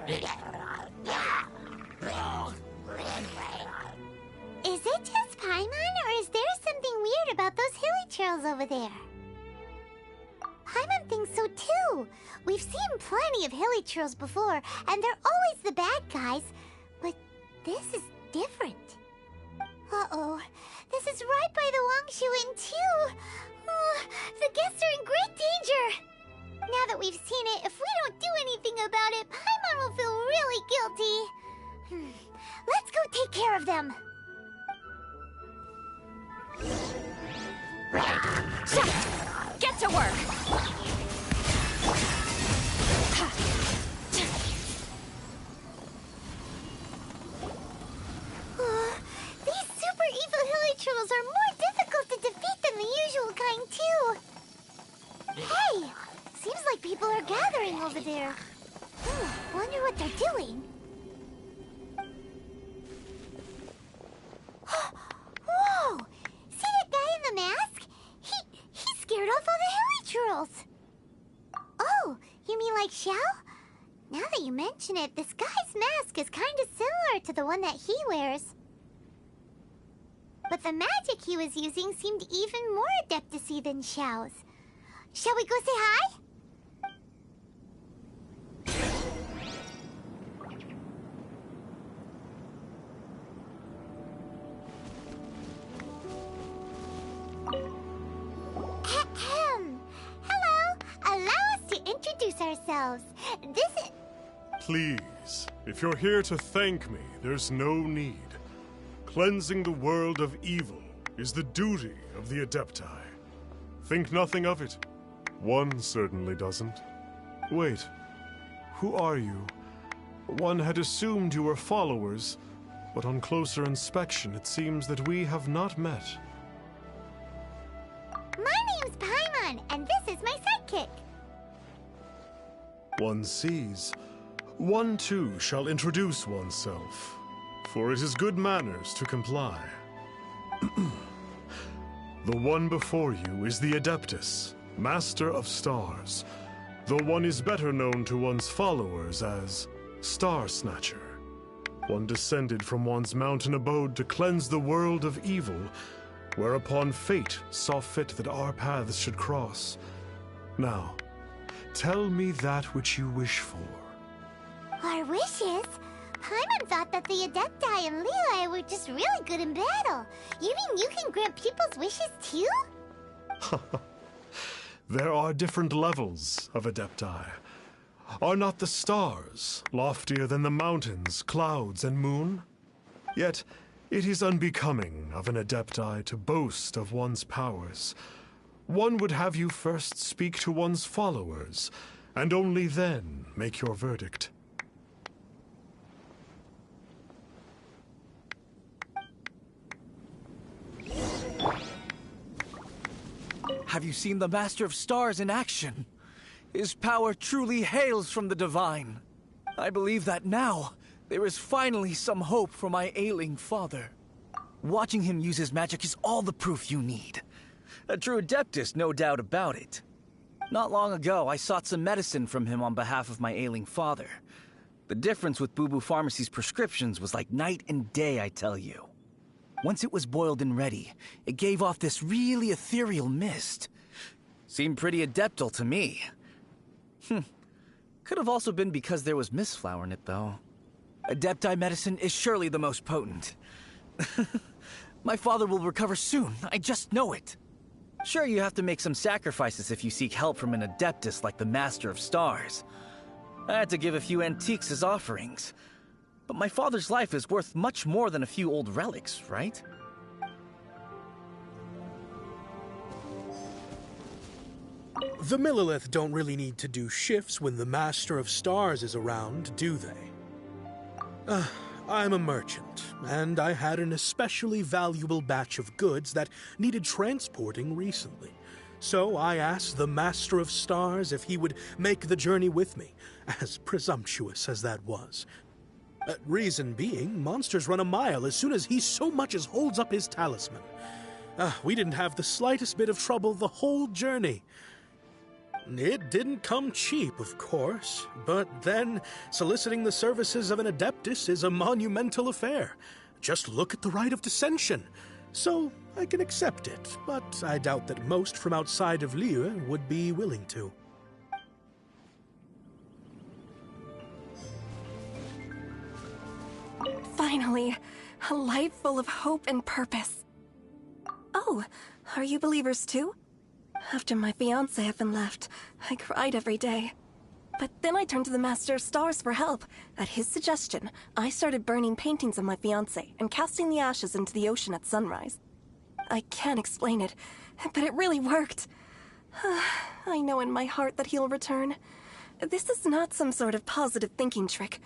Is it just Paimon, or is there something weird about those hilly trails over there? Paimon thinks so too. We've seen plenty of hilly trails before, and they're always the bad guys. But this is different. Uh-oh. This is right by the Wangshu Inn too. Oh, the guests are in great danger. Now that we've seen it, if we don't do anything about it, Paimon will feel really guilty. Let's go take care of them. Xiao, get to work! These super evil hilly trolls are more difficult to defeat than the usual kind, too. Hey! Seems like people are gathering over there. Wonder what they're doing. Whoa! See that guy in the mask? He scared off all the hilly trolls. Oh, you mean like Xiao? Now that you mention it, this guy's mask is kind of similar to the one that he wears. But the magic he was using seemed even more adeptus-y than Xiao's. Shall we go say hi? Hello! Allow us to introduce ourselves. This is... Please, if you're here to thank me, there's no need. Cleansing the world of evil is the duty of the Adepti. Think nothing of it. One certainly doesn't. Wait, who are you? One had assumed you were followers, but on closer inspection it seems that we have not met. My name's Paimon, and this is my sidekick. One sees. One too shall introduce oneself, for it is good manners to comply. The one before you is the Adeptus, Master of Stars, though one is better known to one's followers as Star Snatcher. One descended from one's mountain abode to cleanse the world of evil, whereupon fate saw fit that our paths should cross. Now, tell me that which you wish for. Our wishes? Paimon thought that the Adepti and Leela were just really good in battle. You mean you can grant people's wishes too? There are different levels of Adepti. Are not the stars loftier than the mountains, clouds, and moon? Yet, it is unbecoming of an Adepti to boast of one's powers. One would have you first speak to one's followers, and only then make your verdict. Have you seen the Master of Stars in action? His power truly hails from the divine. I believe that now, there is finally some hope for my ailing father. Watching him use his magic is all the proof you need. A true Adeptus, no doubt about it. Not long ago, I sought some medicine from him on behalf of my ailing father. The difference with Boo Boo Pharmacy's prescriptions was like night and day, I tell you. Once it was boiled and ready, it gave off this really ethereal mist. Seemed pretty adeptal to me. Could have also been because there was mistflower in it, though. Adepti medicine is surely the most potent. My father will recover soon, I just know it. Sure, you have to make some sacrifices if you seek help from an Adeptus like the Master of Stars. I had to give a few antiques as offerings. But my father's life is worth much more than a few old relics, right? The Millilith don't really need to do shifts when the Master of Stars is around, do they? I'm a merchant, and I had an especially valuable batch of goods that needed transporting recently. So I asked the Master of Stars if he would make the journey with me, as presumptuous as that was. Reason being, monsters run a mile as soon as he so much as holds up his talisman. We didn't have the slightest bit of trouble the whole journey. It didn't come cheap, of course, but then soliciting the services of an Adeptus is a monumental affair. Just look at the Rite of Dissension. So I can accept it, but I doubt that most from outside of Liyue would be willing to. Finally, a life full of hope and purpose. Oh, are you believers too? After my fiancé had been left, I cried every day. But then I turned to the Master of Stars for help. At his suggestion, I started burning paintings of my fiancé and casting the ashes into the ocean at sunrise. I can't explain it, but it really worked. I know in my heart that he'll return. This is not some sort of positive thinking trick.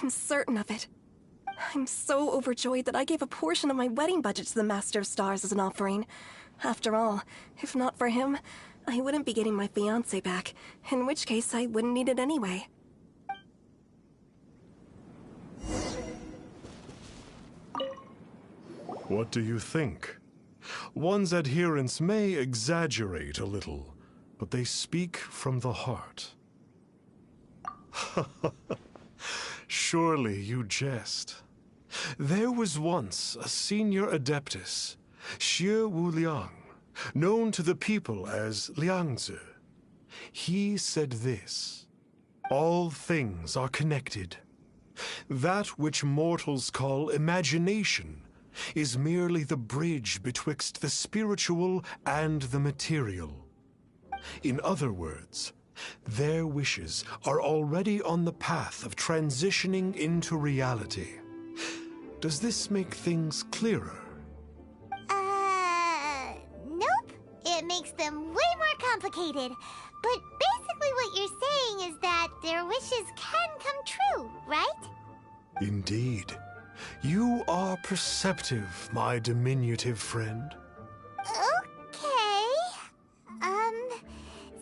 I'm certain of it. I'm so overjoyed that I gave a portion of my wedding budget to the Master of Stars as an offering. After all, if not for him, I wouldn't be getting my fiancé back, in which case I wouldn't need it anyway. What do you think? One's adherents may exaggerate a little, but they speak from the heart. Surely you jest. There was once a senior Adeptus, Xie Wuliang, known to the people as Liangzi. He said this: all things are connected. That which mortals call imagination is merely the bridge betwixt the spiritual and the material. In other words, their wishes are already on the path of transitioning into reality. Does this make things clearer? Nope. It makes them way more complicated. But basically what you're saying is that their wishes can come true, right? Indeed. You are perceptive, my diminutive friend. Okay.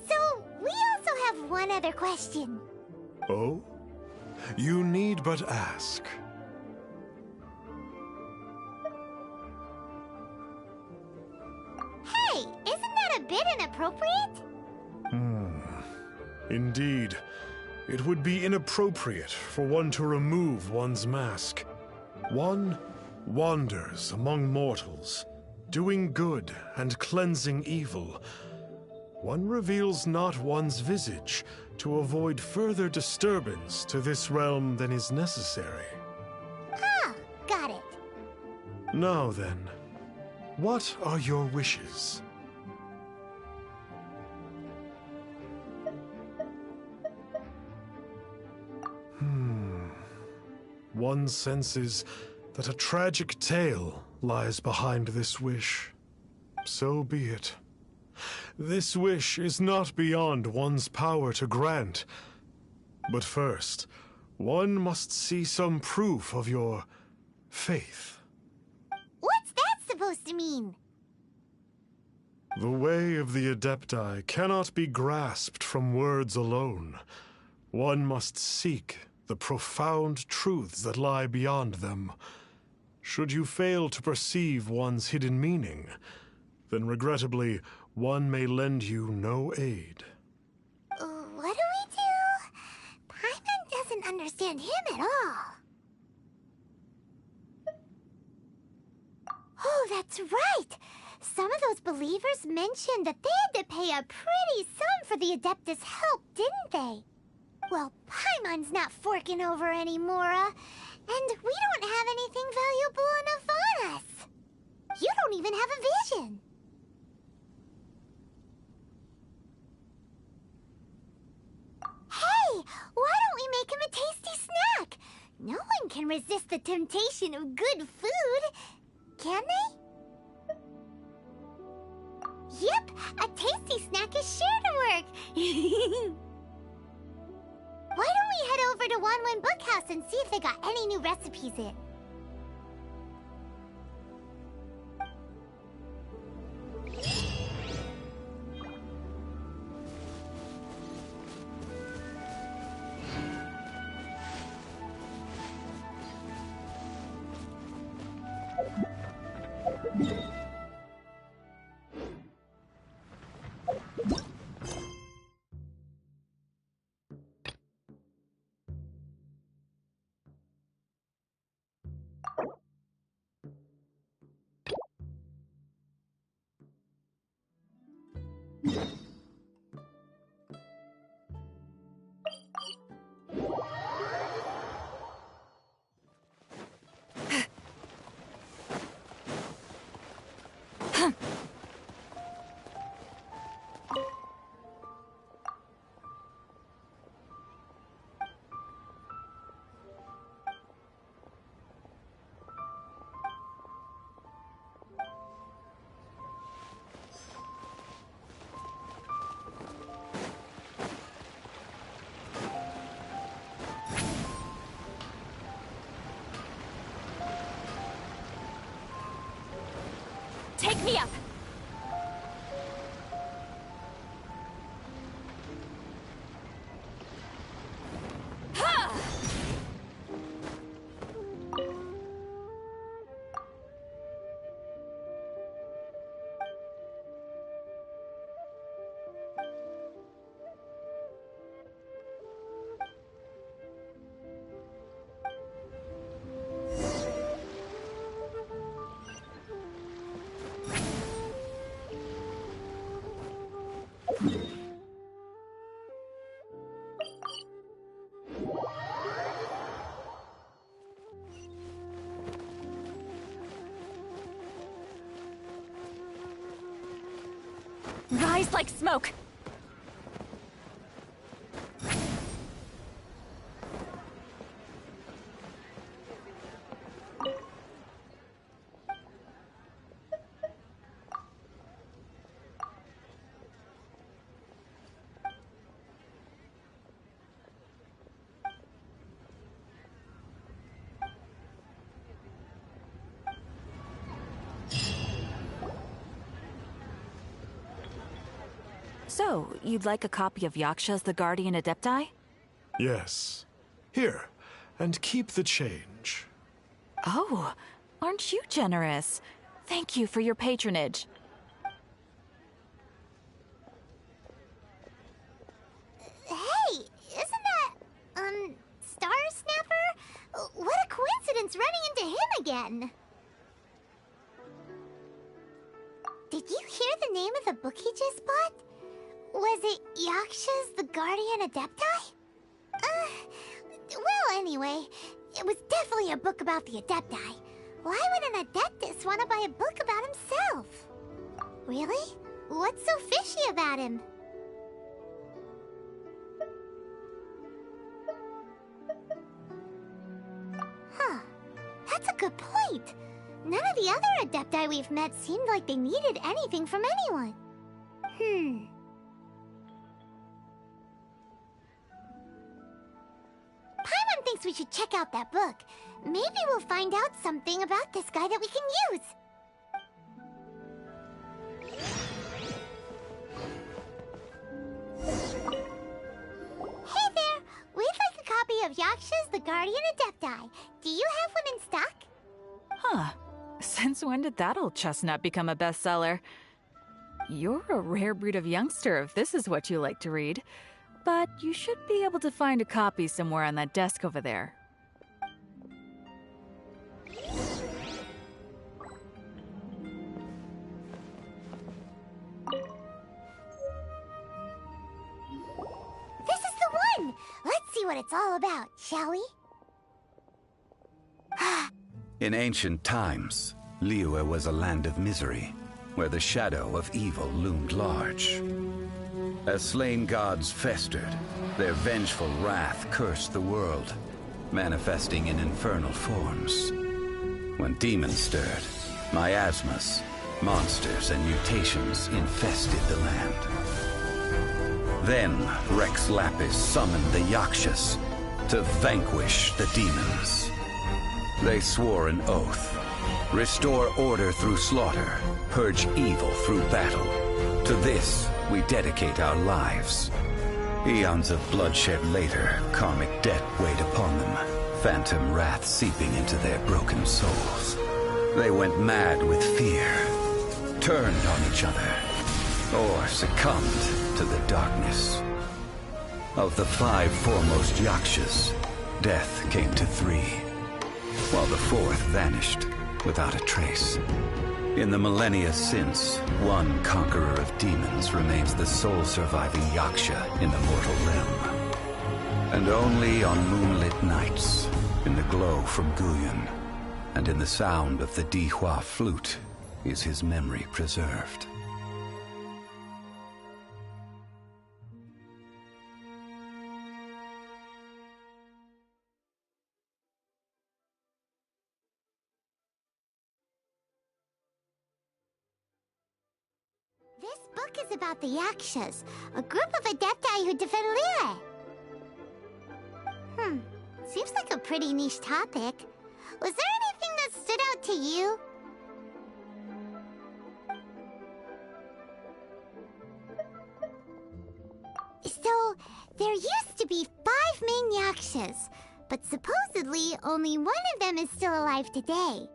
So we also have one other question. Oh? You need but ask. Hey, isn't that a bit inappropriate? Indeed. It would be inappropriate for one to remove one's mask. One wanders among mortals, doing good and cleansing evil. One reveals not one's visage to avoid further disturbance to this realm than is necessary. Ah, got it. Now then, what are your wishes? One senses that a tragic tale lies behind this wish. So be it. This wish is not beyond one's power to grant. But first, one must see some proof of your faith. What's that supposed to mean? The way of the Adepti cannot be grasped from words alone. One must seek the profound truths that lie beyond them. Should you fail to perceive one's hidden meaning, then regrettably, one may lend you no aid. What do we do? Paimon doesn't understand him at all. Oh, that's right! Some of those believers mentioned that they had to pay a pretty sum for the Adeptus' help, didn't they? Well, Paimon's not forking over anymore, and we don't have anything valuable enough on us. You don't even have a vision. Hey, why don't we make him a tasty snack? No one can resist the temptation of good food, can they? Yep, a tasty snack is sure to work. Why don't we head over to Wanwen Bookhouse and see if they got any new recipes in? Back me up! Rise like smoke! So, you'd like a copy of Yaksha's The Guardian Adepti? Yes. Here, and keep the change. Oh, aren't you generous? Thank you for your patronage. Hey, isn't that, Star Snapper? What a coincidence running into him again! Did you hear the name of the book he just bought? Was it Yaksha's The Guardian Adepti? Well, anyway, it was definitely a book about the Adepti. Why would an Adeptus want to buy a book about himself? Really? What's so fishy about him? Huh. That's a good point. None of the other Adepti we've met seemed like they needed anything from anyone. Paimon thinks we should check out that book. Maybe we'll find out something about this guy that we can use. Hey there! We'd like a copy of Yaksha's The Guardian Adepti. Do you have one in stock? Huh. Since when did that old chestnut become a bestseller? You're a rare breed of youngster if this is what you like to read. But you should be able to find a copy somewhere on that desk over there. This is the one! Let's see what it's all about, shall we? In ancient times, Liyue was a land of misery, where the shadow of evil loomed large. As slain gods festered, their vengeful wrath cursed the world, manifesting in infernal forms. When demons stirred, miasmas, monsters, and mutations infested the land. Then Rex Lapis summoned the Yakshas to vanquish the demons. They swore an oath: restore order through slaughter, purge evil through battle. To this, we dedicate our lives. Eons of bloodshed later, karmic debt weighed upon them, phantom wrath seeping into their broken souls. They went mad with fear, turned on each other, or succumbed to the darkness. Of the 5 foremost Yakshas, death came to 3, while the 4th vanished without a trace. In the millennia since, one conqueror of demons remains the sole surviving Yaksha in the mortal realm. And only on moonlit nights, in the glow from Guyon, and in the sound of the Dihua flute, is his memory preserved. This book is about the Yakshas, a group of Adepti who defend Liyue. Seems like a pretty niche topic. Was there anything that stood out to you? There used to be 5 main yakshas, but supposedly only one of them is still alive today.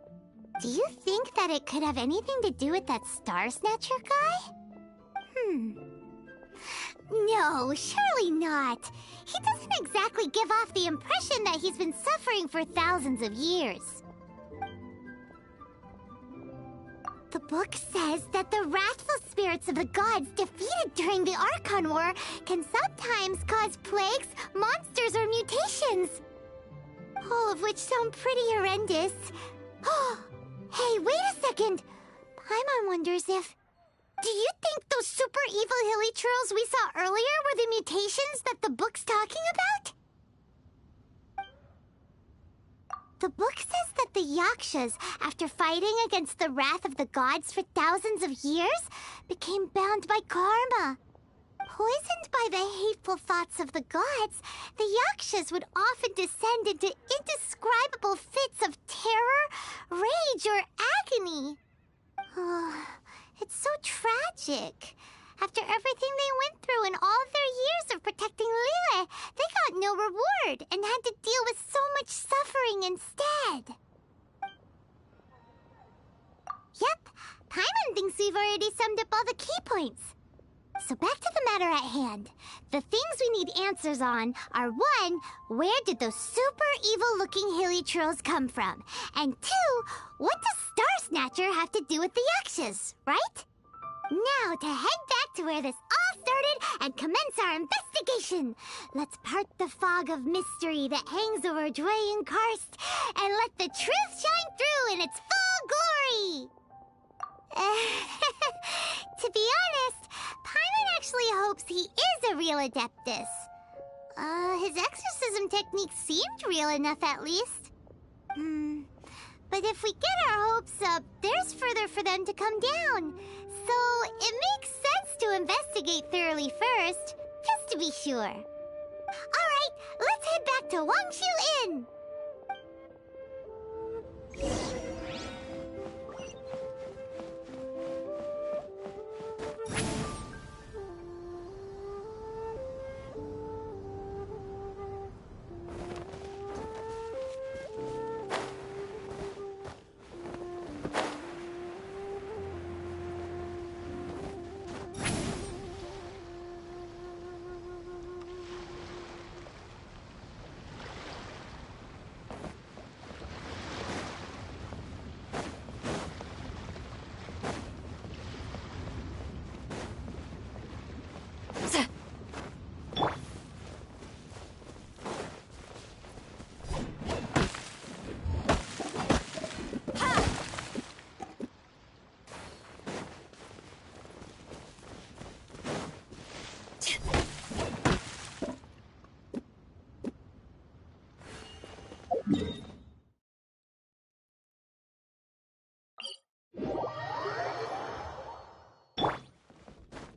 Do you think that it could have anything to do with that Star Snatcher guy? No, surely not. He doesn't exactly give off the impression that he's been suffering for thousands of years. The book says that the wrathful spirits of the gods defeated during the Archon War can sometimes cause plagues, monsters, or mutations. All of which sound pretty horrendous. Hey, wait a second! Paimon wonders if... Do you think those super evil hilly churls we saw earlier were the mutations that the book's talking about? The book says that the Yakshas, after fighting against the wrath of the gods for thousands of years, became bound by karma. Poisoned by the hateful thoughts of the gods, the Yakshas would often descend into indescribable fits of terror, rage, or agony. It's so tragic. After everything they went through in all their years of protecting Liyue, they got no reward and had to deal with so much suffering instead. Yep, Paimon thinks we've already summed up all the key points. So back to the matter at hand. The things we need answers on are 1, where did those super evil-looking hilly trolls come from? And 2, what does Star Snatcher have to do with the Yakshas, right? Now to head back to where this all started and commence our investigation. Let's part the fog of mystery that hangs over Dwayne Karst and let the truth shine through in its full glory. To be honest, Paimon actually hopes he is a real Adeptus. His exorcism technique seemed real enough at least. But if we get our hopes up, there's further for them to come down. So it makes sense to investigate thoroughly first, just to be sure. Alright, let's head back to Wangshu Inn!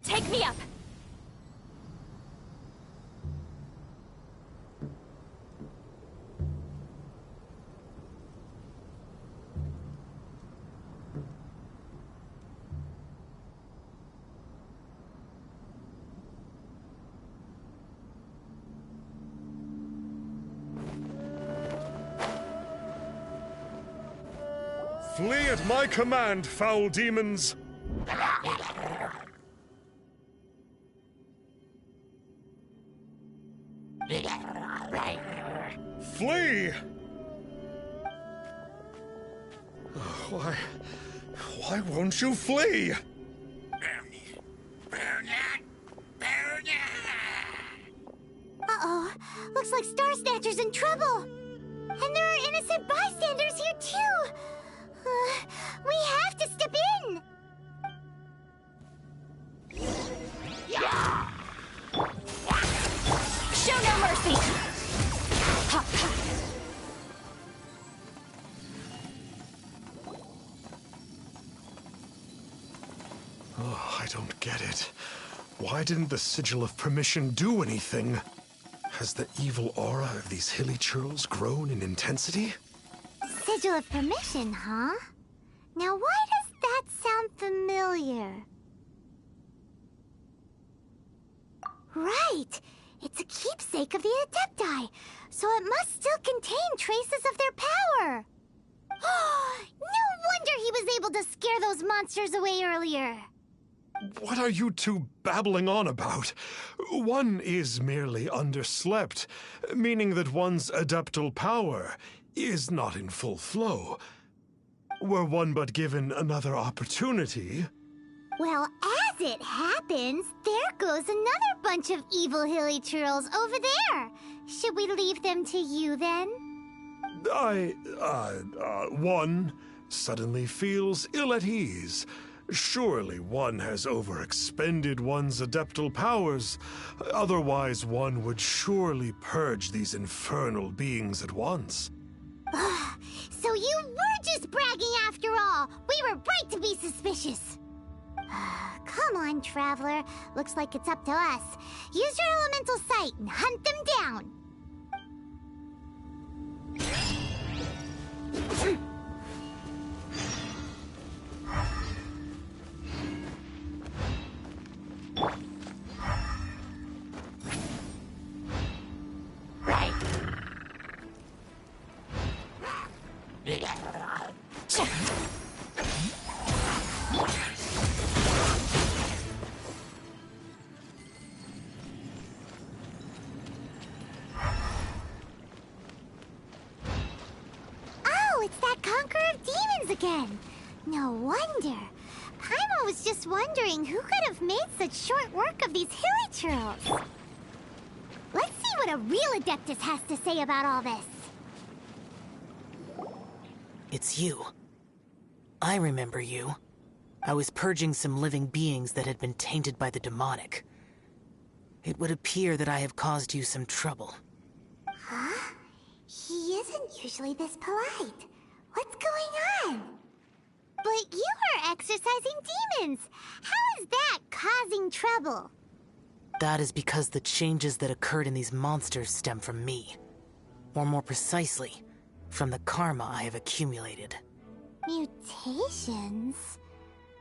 Take me up! Flee at my command, foul demons! Flee! Why won't you flee? Uh-oh, looks like Star Snatcher's in trouble. And there are innocent bystanders here too. We have to step in. Show no mercy! Ha, ha. Oh, I don't get it. Why didn't the Sigil of Permission do anything? Has the evil aura of these hilly churls grown in intensity? Sigil of Permission, huh? Now why does that sound familiar? Right! It's a keepsake of the Adepti, so it must still contain traces of their power. No wonder he was able to scare those monsters away earlier. What are you two babbling on about? One is merely underslept, meaning that one's adeptal power is not in full flow. Were one but given another opportunity... Well, as it happens, there goes another bunch of evil hilichurls over there. Should we leave them to you, then? One suddenly feels ill at ease. Surely one has overexpended one's adeptal powers. Otherwise, one would surely purge these infernal beings at once. So you were just bragging after all. We were right to be suspicious. Come on, Traveler. Looks like it's up to us. Use your elemental sight and hunt them down. Again. No wonder. Paimon was just wondering who could have made such short work of these hilichurls. Let's see what a real Adeptus has to say about all this. It's you. I remember you. I was purging some living beings that had been tainted by the demonic. It would appear that I have caused you some trouble. Huh? He isn't usually this polite. What's going on? But you are exorcising demons. How is that causing trouble? That is because the changes that occurred in these monsters stem from me. Or more precisely, from the karma I have accumulated. Mutations?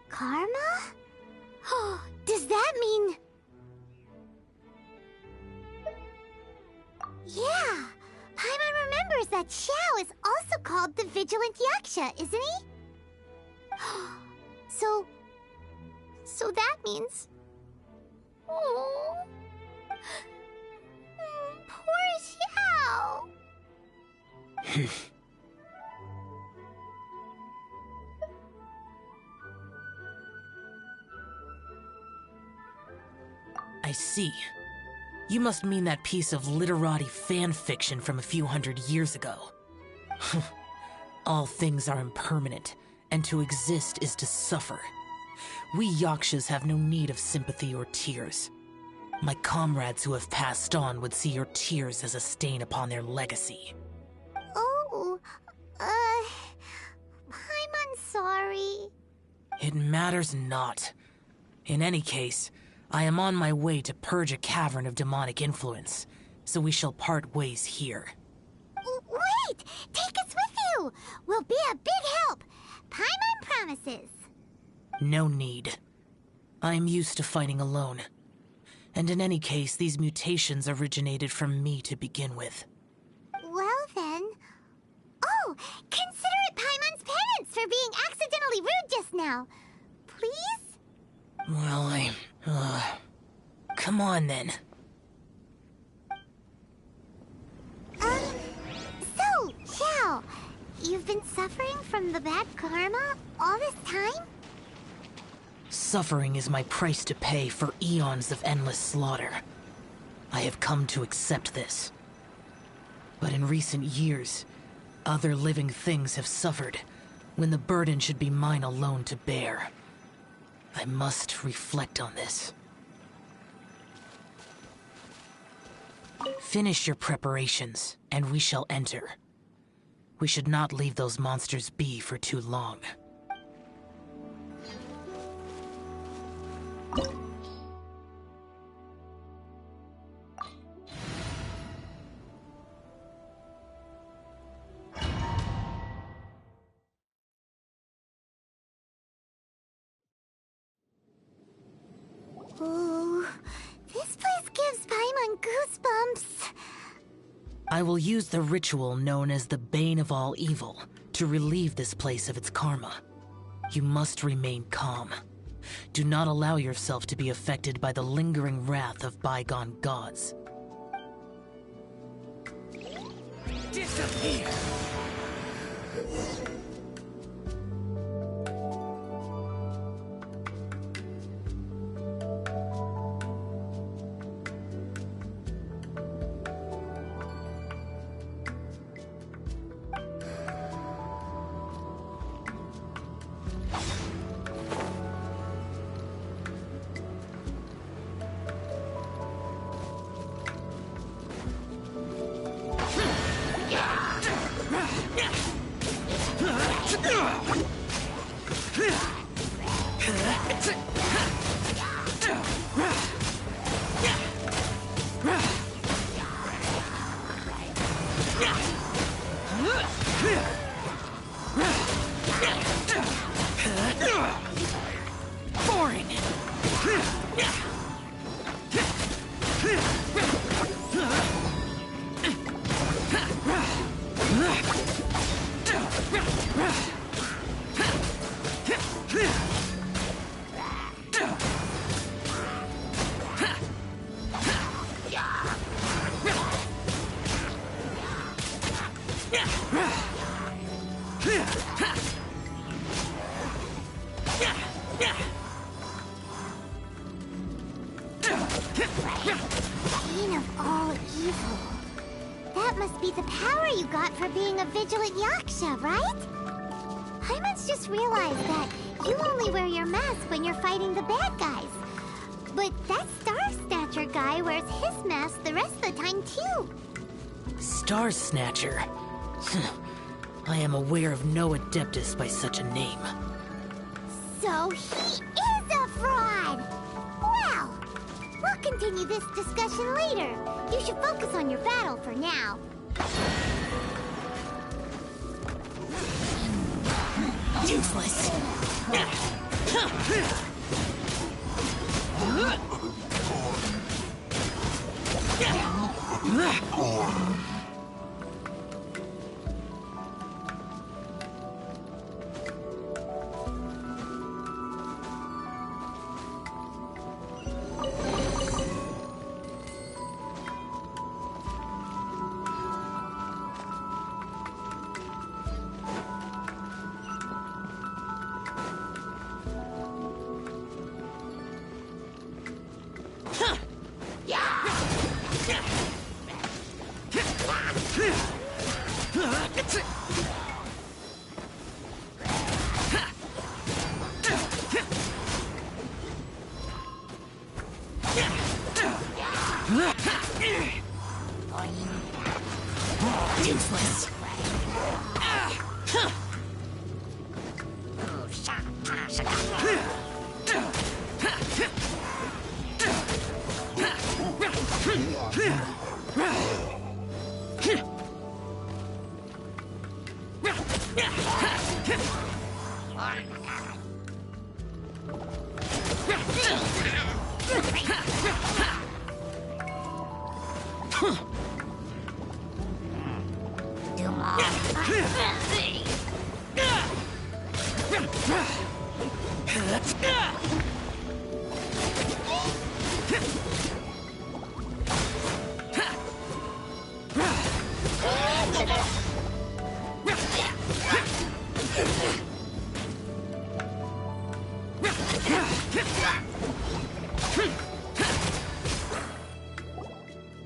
Karma? Does that mean... Yeah! Paimon remembers that Xiao is also called the Vigilant Yaksha, isn't he? So that means... Oh... Poor Xiao! I see. You must mean that piece of literati fan fiction from a few hundred years ago. All things are impermanent, and to exist is to suffer. We Yakshas have no need of sympathy or tears. My comrades who have passed on would see your tears as a stain upon their legacy. Oh, I'm sorry. It matters not. In any case, I am on my way to purge a cavern of demonic influence, so we shall part ways here. Wait! Take us with you! We'll be a big help! Paimon promises. No need. I am used to fighting alone. And in any case, these mutations originated from me to begin with. Well then... Oh! Consider it Paimon's penance for being accidentally rude just now. Please? Well, come on then. So, Xiao, you've been suffering from the bad karma all this time? Suffering is my price to pay for eons of endless slaughter. I have come to accept this. But in recent years, other living things have suffered, when the burden should be mine alone to bear. I must reflect on this. Finish your preparations, and we shall enter. We should not leave those monsters be for too long. Ooh, this place gives Paimon Goosebumps. I will use the ritual known as the Bane of All Evil to relieve this place of its karma. You must remain calm. Do not allow yourself to be affected by the lingering wrath of bygone gods. Disappear! Boring! Bane of all evil. That must be the power you got for being a vigilant yaksha, right? Paimon just realized that you only wear your mask when you're fighting the bad guys. But that Star Snatcher guy wears his mask the rest of the time, too. Star Snatcher? I am aware of no Adeptus by such a name. So he is a fraud! Well, we'll continue this discussion later. You should focus on your battle for now. Useless! Useless!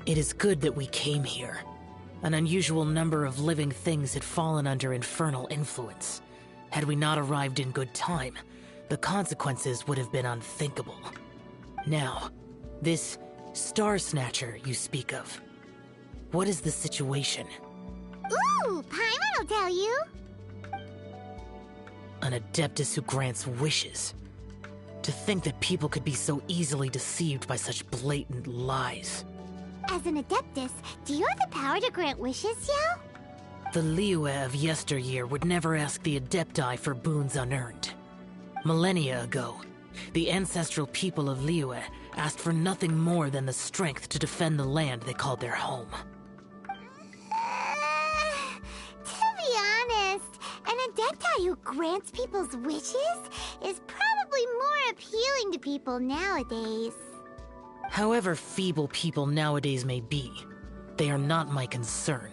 It is good that we came here. An unusual number of living things had fallen under infernal influence. Had we not arrived in good time, the consequences would have been unthinkable. Now, this Star Snatcher you speak of, what is the situation? Ooh, Paimon will tell you. An Adeptus who grants wishes. To think that people could be so easily deceived by such blatant lies. As an Adeptus, do you have the power to grant wishes, Xiao? The Liyue of yesteryear would never ask the Adepti for boons unearned. Millennia ago, the ancestral people of Liyue asked for nothing more than the strength to defend the land they called their home. To be honest, an Adepti who grants people's wishes is probably more appealing to people nowadays. However feeble people nowadays may be, they are not my concern.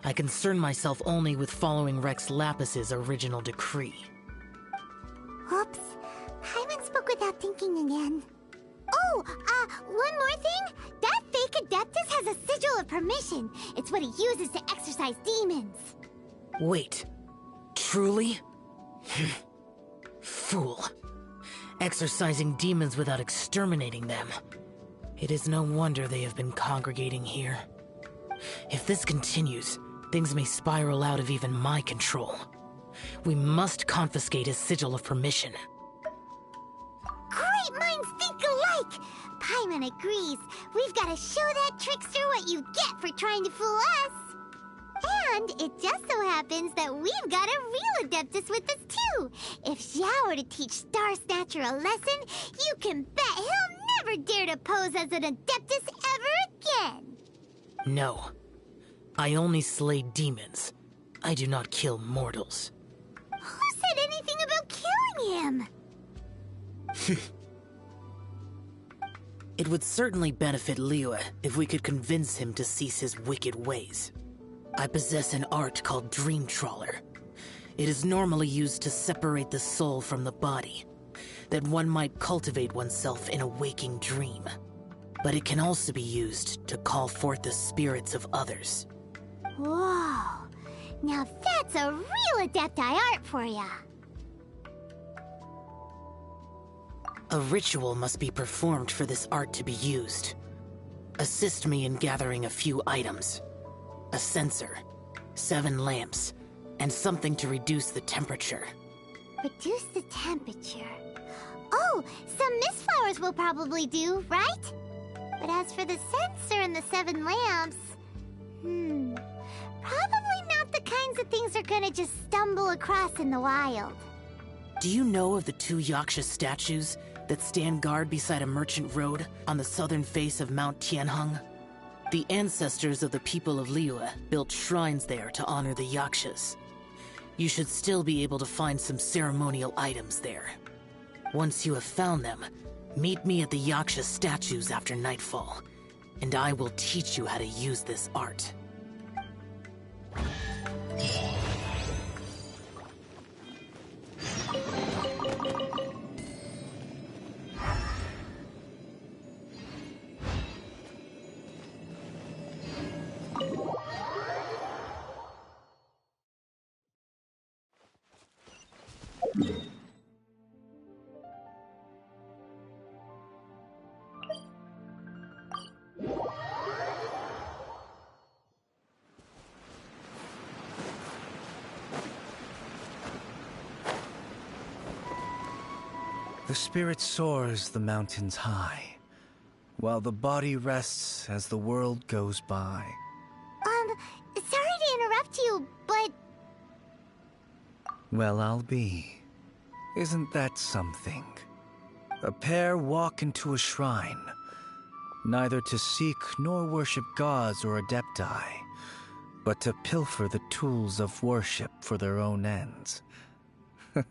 I concern myself only with following Rex Lapis's original decree. Oops. Paimon spoke without thinking again. Oh, one more thing. That fake Adeptus has a sigil of permission. It's what he uses to exorcise demons. Wait. Truly? Fool. Exorcising demons without exterminating them. It is no wonder they have been congregating here. If this continues, things may spiral out of even my control. We must confiscate his sigil of permission. Great minds think alike! Paimon agrees. We've got to show that trickster what you get for trying to fool us. And it just so happens that we've got a real Adeptus with us too. If Xiao were to teach Star Snatcher a lesson, you can bet he'll never dare to pose as an Adeptus ever again. No. I only slay demons. I do not kill mortals. Who said anything about killing him? It would certainly benefit Liyue if we could convince him to cease his wicked ways. I possess an art called Dream Trawler. It is normally used to separate the soul from the body, that one might cultivate oneself in a waking dream. But it can also be used to call forth the spirits of others. Whoa. Now that's a real Adepti art for ya. A ritual must be performed for this art to be used. Assist me in gathering a few items. A censer, 7 lamps, and something to reduce the temperature. Reduce the temperature. Oh, some mist flowers will probably do, right? But as for the censer and the 7 lamps... probably not the kinds of things they're gonna just stumble across in the wild. Do you know of the 2 Yaksha statues that stand guard beside a merchant road on the southern face of Mount Tianheng? The ancestors of the people of Liyue built shrines there to honor the Yakshas. You should still be able to find some ceremonial items there. Once you have found them, meet me at the Yaksha statues after nightfall, and I will teach you how to use this art. The spirit soars the mountains high, while the body rests as the world goes by. Sorry to interrupt you, but... Well, I'll be. Isn't that something? A pair walk into a shrine, neither to seek nor worship gods or adepti, but to pilfer the tools of worship for their own ends. We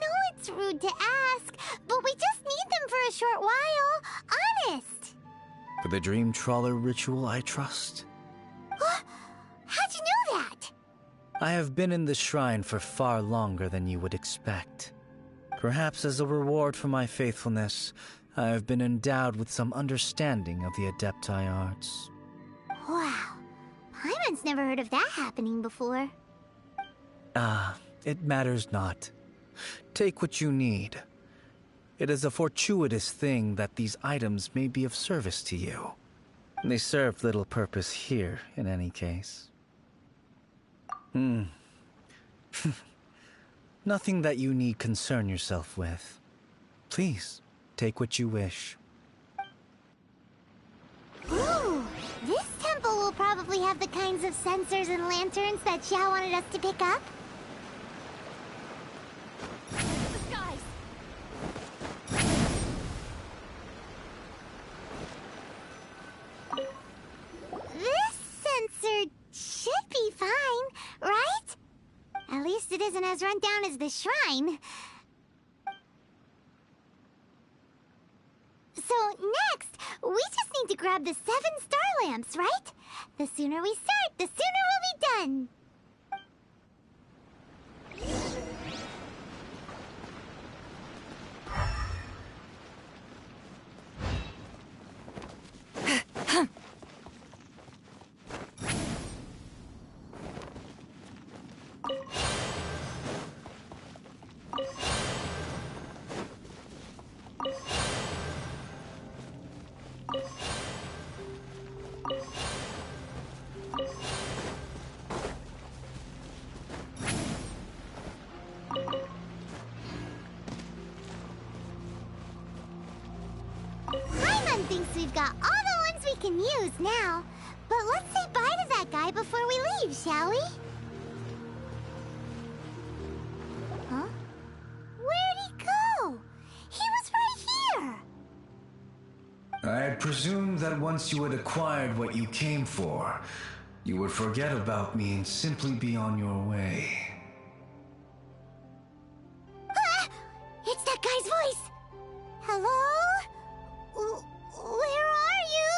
know it's rude to ask, but we just need them for a short while. Honest. For the Dream Trawler ritual, I trust. How'd you know that? I have been in the shrine for far longer than you would expect. Perhaps as a reward for my faithfulness, I have been endowed with some understanding of the Adepti arts. Wow. Paimon's never heard of that happening before. It matters not. Take what you need. It is a fortuitous thing that these items may be of service to you. They serve little purpose here, in any case. Nothing that you need concern yourself with. Please, take what you wish. Ooh, this temple will probably have the kinds of sensors and lanterns that Xiao wanted us to pick up. The skies! isn't as run down as the shrine. So next, we just need to grab the 7 star lamps, right? The sooner we start, the sooner we'll be done. Paimon thinks we've got all the ones we can use now. But let's say bye to that guy before we leave, shall we? Huh? Where'd he go? He was right here! I had presumed that once you had acquired what you came for, you would forget about me and simply be on your way. Ah! It's that guy's voice! Hello? Where are you?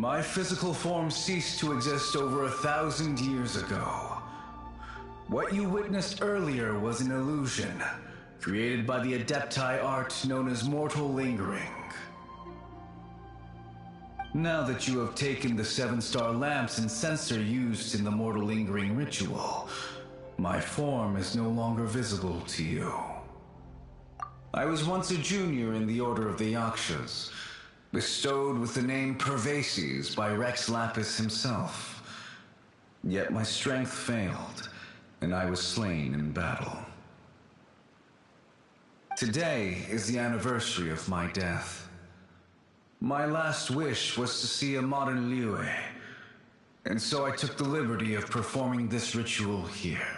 My physical form ceased to exist over 1,000 years ago. What you witnessed earlier was an illusion, created by the Adepti art known as mortal lingering. Now that you have taken the 7-star lamps and censer used in the mortal lingering ritual, my form is no longer visible to you. I was once a junior in the Order of the Yakshas, bestowed with the name Pervases by Rex Lapis himself. Yet my strength failed, and I was slain in battle. Today is the anniversary of my death. My last wish was to see a modern Liyue, and so I took the liberty of performing this ritual here.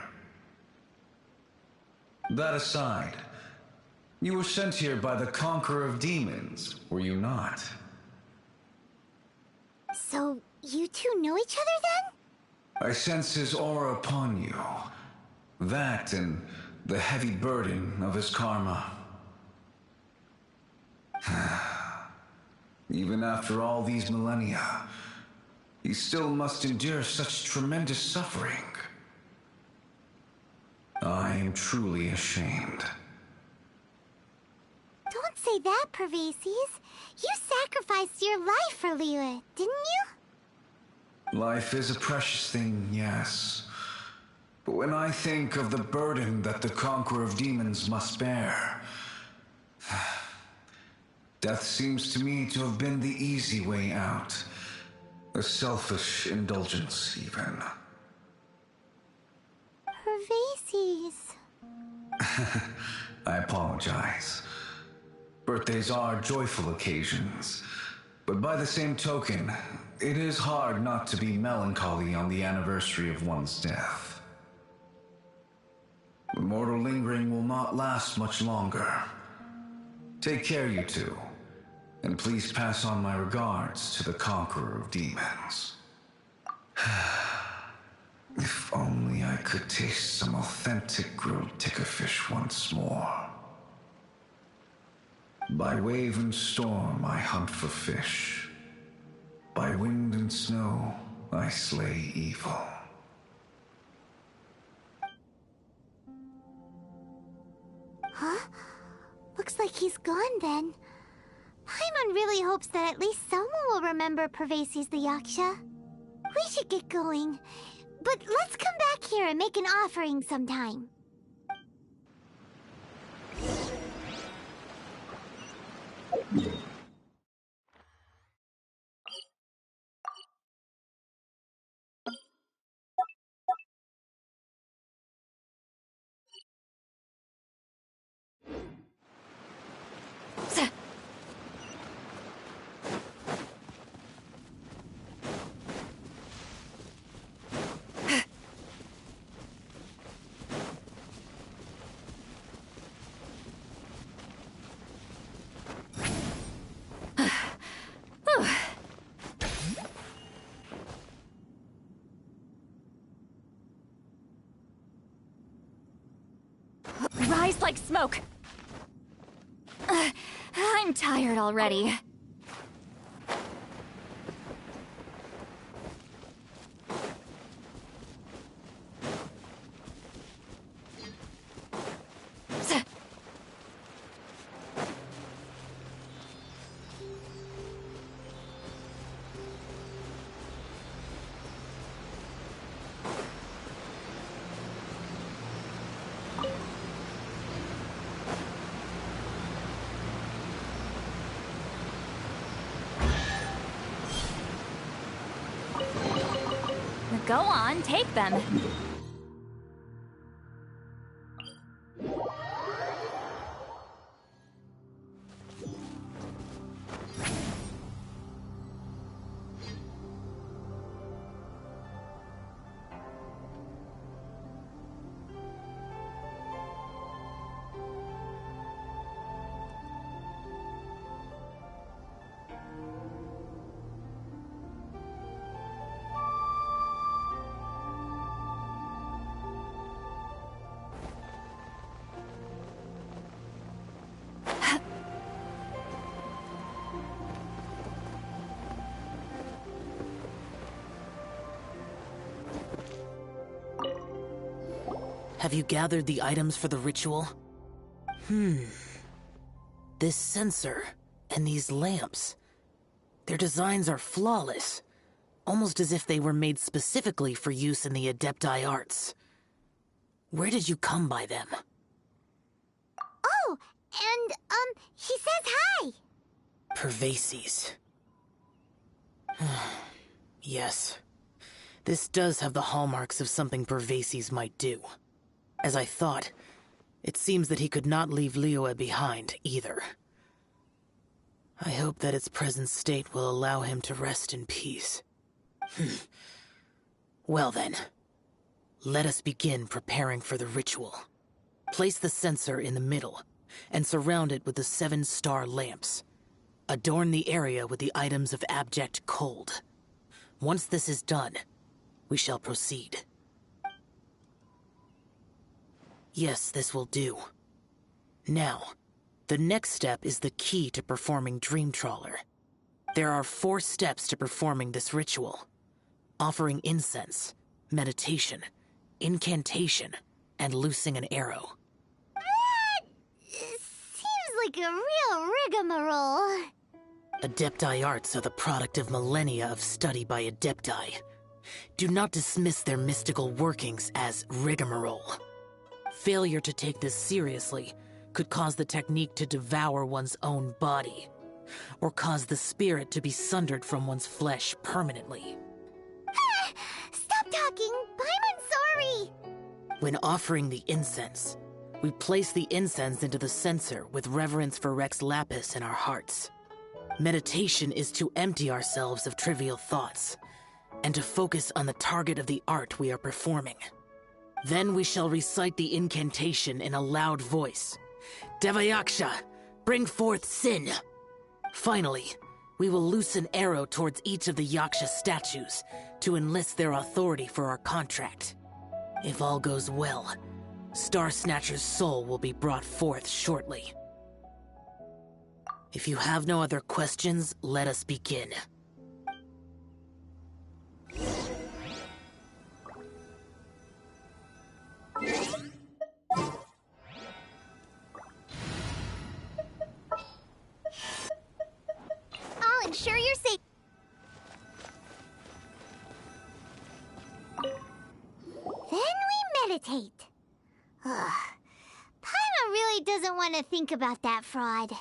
That aside, you were sent here by the Conqueror of Demons, were you not? So, you two know each other then? I sense his aura upon you. That and the heavy burden of his karma. Even after all these millennia, he still must endure such tremendous suffering. I am truly ashamed. Don't say that, Pervases. You sacrificed your life for Liyue, didn't you? Life is a precious thing, yes. But when I think of the burden that the Conqueror of Demons must bear, death seems to me to have been the easy way out. A selfish indulgence, even. Pervases. I apologize. Birthdays are joyful occasions, but by the same token, it is hard not to be melancholy on the anniversary of one's death. The mortal lingering will not last much longer. Take care, you two, and please pass on my regards to the Conqueror of Demons. If only I could taste some authentic grilled tikka fish once more. By wave and storm I hunt for fish. By wind and snow I slay evil. Huh? Looks like he's gone then. Paimon really hopes that at least someone will remember Pervases the Yaksha. We should get going. But let's come back here and make an offering sometime. taste like smoke. I'm tired already. Go on, take them. Have you gathered the items for the ritual? This sensor and these lamps. Their designs are flawless, almost as if they were made specifically for use in the Adepti arts. Where did you come by them? Oh, and, he says hi! Pervases. Yes. This does have the hallmarks of something Pervases might do. As I thought, it seems that he could not leave Liyue behind, either. I hope that its present state will allow him to rest in peace. Well then, let us begin preparing for the ritual. Place the censer in the middle, and surround it with the 7-star lamps. Adorn the area with the items of abject cold. Once this is done, we shall proceed. Yes, this will do. Now, the next step is the key to performing Dream Trawler. There are 4 steps to performing this ritual. Offering incense, meditation, incantation, and loosing an arrow. That seems like a real rigmarole. Adepti arts are the product of millennia of study by Adepti. Do not dismiss their mystical workings as rigmarole. Failure to take this seriously could cause the technique to devour one's own body, or cause the spirit to be sundered from one's flesh permanently. Stop talking! I'm sorry! When offering the incense, we place the incense into the censer with reverence for Rex Lapis in our hearts. Meditation is to empty ourselves of trivial thoughts, and to focus on the target of the art we are performing. Then we shall recite the incantation in a loud voice. Devayaksha, bring forth sin! Finally, we will loose an arrow towards each of the Yaksha statues to enlist their authority for our contract. If all goes well, Star Snatcher's soul will be brought forth shortly. If you have no other questions, let us begin. I'll ensure you're safe. Then we meditate. Ugh. Paimon really doesn't want to think about that fraud.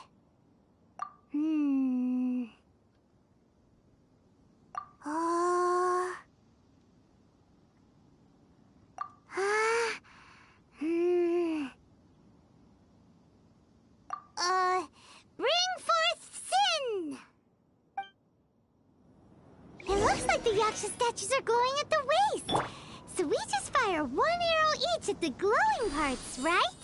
Bring forth sin! It looks like the Yaksha statues are glowing at the waist. So we just fire 1 arrow each at the glowing parts, right?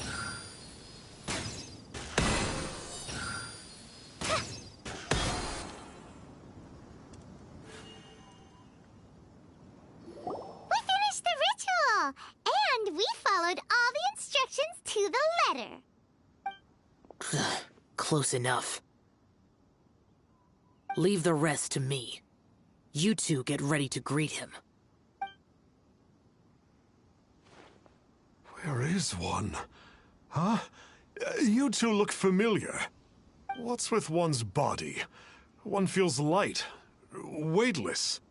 We finished the ritual! And we followed all the instructions to the letter. close enough. Leave the rest to me. You two get ready to greet him. Where is one? Huh? You two look familiar. What's with one's body? One feels light, weightless.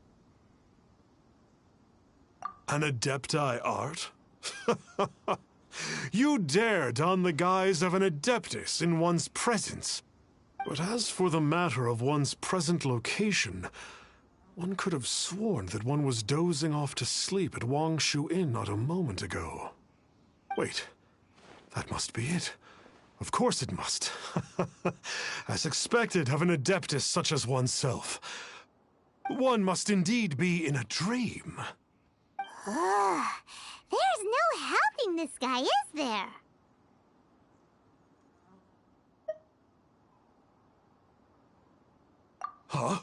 An Adepti art? You dare don the guise of an Adeptus in one's presence. But as for the matter of one's present location, one could have sworn that one was dozing off to sleep at Wangshu Inn not a moment ago. Wait, that must be it. Of course it must. As expected of an Adeptus such as oneself. One must indeed be in a dream. There's no helping this guy, is there? Huh?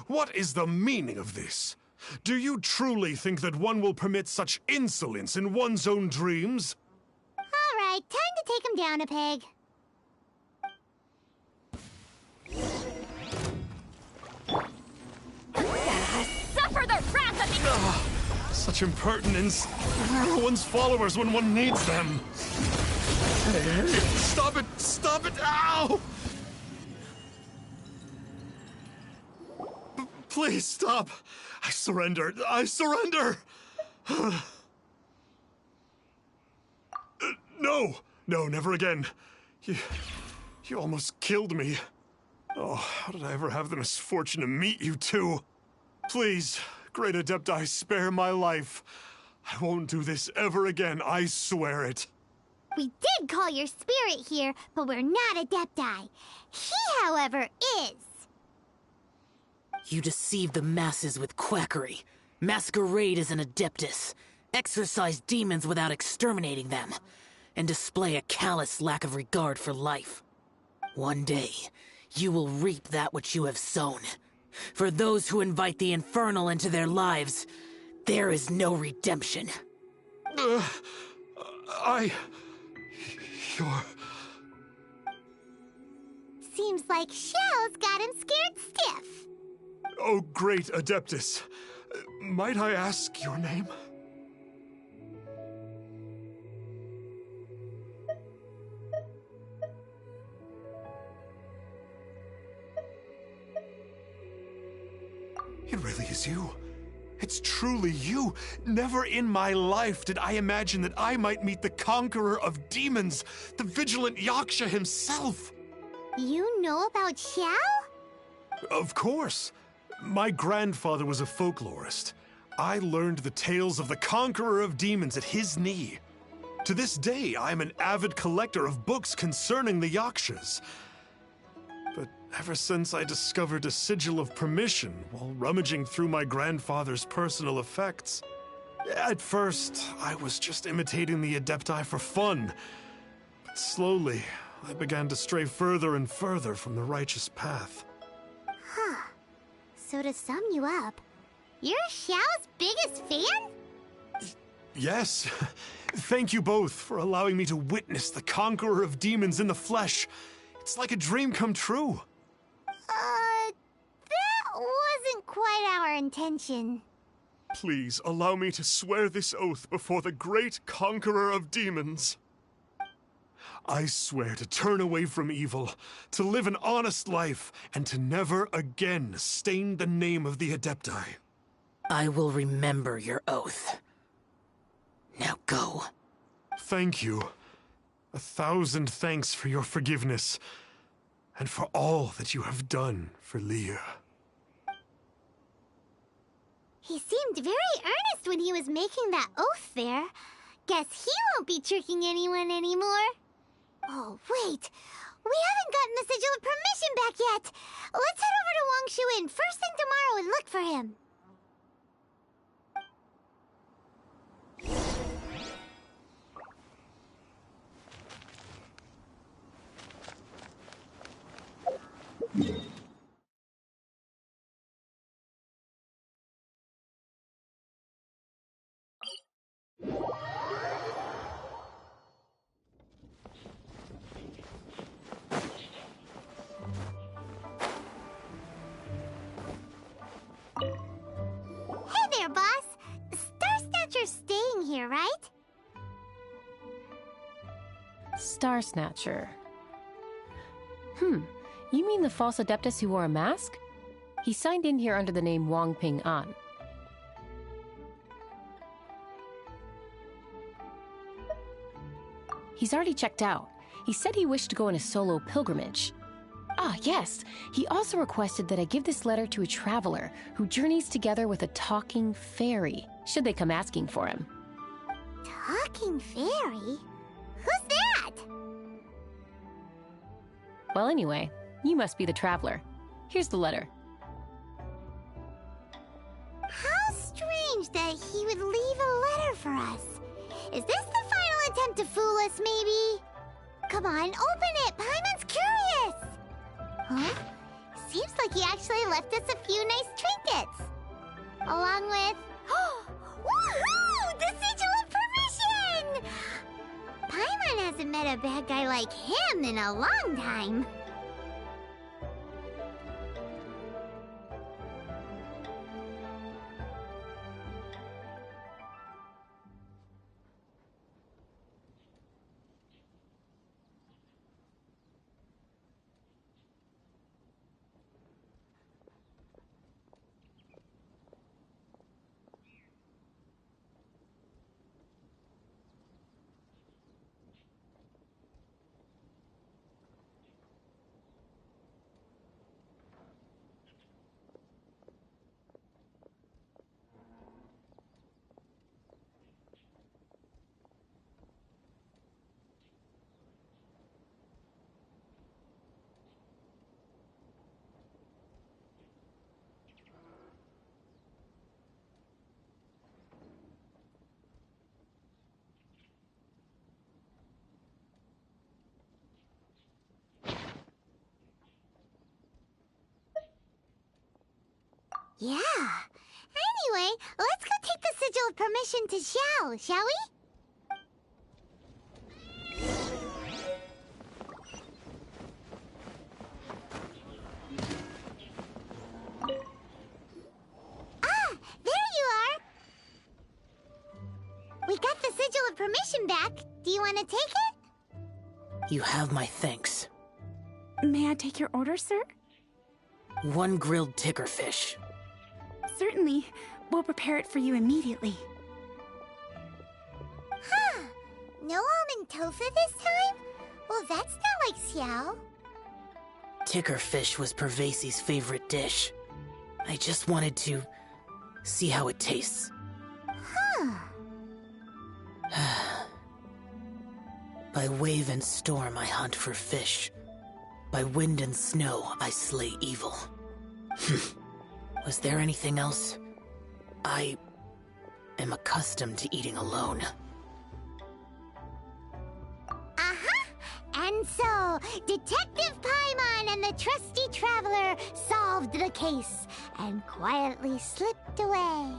What is the meaning of this? Do you truly think that one will permit such insolence in one's own dreams? All right, time to take him down a peg. Suffer the wrath of the... Such impertinence. Where are one's followers when one needs them? Hey, stop it! Stop it! Ow! Please stop! I surrender! I surrender! No! No, never again. You almost killed me. Oh, how did I ever have the misfortune to meet you two? Please, Great Adepti, spare my life. I won't do this ever again, I swear it. We did call your spirit here, but we're not Adepti. He, however, is. You deceive the masses with quackery, masquerade as an Adeptus, exorcise demons without exterminating them, and display a callous lack of regard for life. One day, you will reap that which you have sown. For those who invite the infernal into their lives, there is no redemption. You're... Seems like Xiao's got him scared stiff. Oh, great Adeptus. Might I ask your name? It really is you. It's truly you. Never in my life did I imagine that I might meet the conqueror of demons, the vigilant Yaksha himself. You know about Xiao? Of course. My grandfather was a folklorist. I learned the tales of the conqueror of demons at his knee. To this day, I'm an avid collector of books concerning the Yakshas. But ever since I discovered a sigil of permission while rummaging through my grandfather's personal effects, at first, I was just imitating the Adepti for fun. But slowly, I began to stray further and further from the righteous path. Huh. So to sum you up, you're Xiao's biggest fan? Yes. Thank you both for allowing me to witness the conqueror of demons in the flesh. It's like a dream come true. That wasn't quite our intention. Please allow me to swear this oath before the great conqueror of demons. I swear to turn away from evil, to live an honest life, and to never again stain the name of the Adepti. I will remember your oath. Now go. Thank you. 1,000 thanks for your forgiveness, and for all that you have done for Leah. He seemed very earnest when he was making that oath there. Guess he won't be tricking anyone anymore. Oh, wait. We haven't gotten the sigil of permission back yet. Let's head over to Wangshu Inn first thing tomorrow and look for him. Star Snatcher. You mean the false Adeptus who wore a mask? He signed in here under the name Wong Ping An. He's already checked out. He said he wished to go on a solo pilgrimage. Ah, yes. He also requested that I give this letter to a traveler who journeys together with a talking fairy, should they come asking for him. Talking fairy? Who's that? Well, anyway, you must be the traveler. Here's the letter. How strange that he would leave a letter for us. Is this the final attempt to fool us, maybe? Come on, open it! Paimon's curious! Huh? Seems like he actually left us a few nice trinkets. Along with... Woohoo! The Sigil of Permission! Paimon hasn't met a bad guy like him in a long time. Yeah. Anyway, let's go take the Sigil of Permission to Xiao, shall we? Ah, there you are! We got the Sigil of Permission back. Do you want to take it? You have my thanks. May I take your order, sir? 1 grilled tickerfish. Certainly. We'll prepare it for you immediately. Huh. No almond tofu this time? Well, that's not like Xiao. Tickerfish was Pervasi's favorite dish. I just wanted to see how it tastes. Huh. By wave and storm I hunt for fish. By wind and snow I slay evil. Was there anything else? I am accustomed to eating alone. Uh-huh. And so, Detective Paimon and the trusty traveler solved the case and quietly slipped away.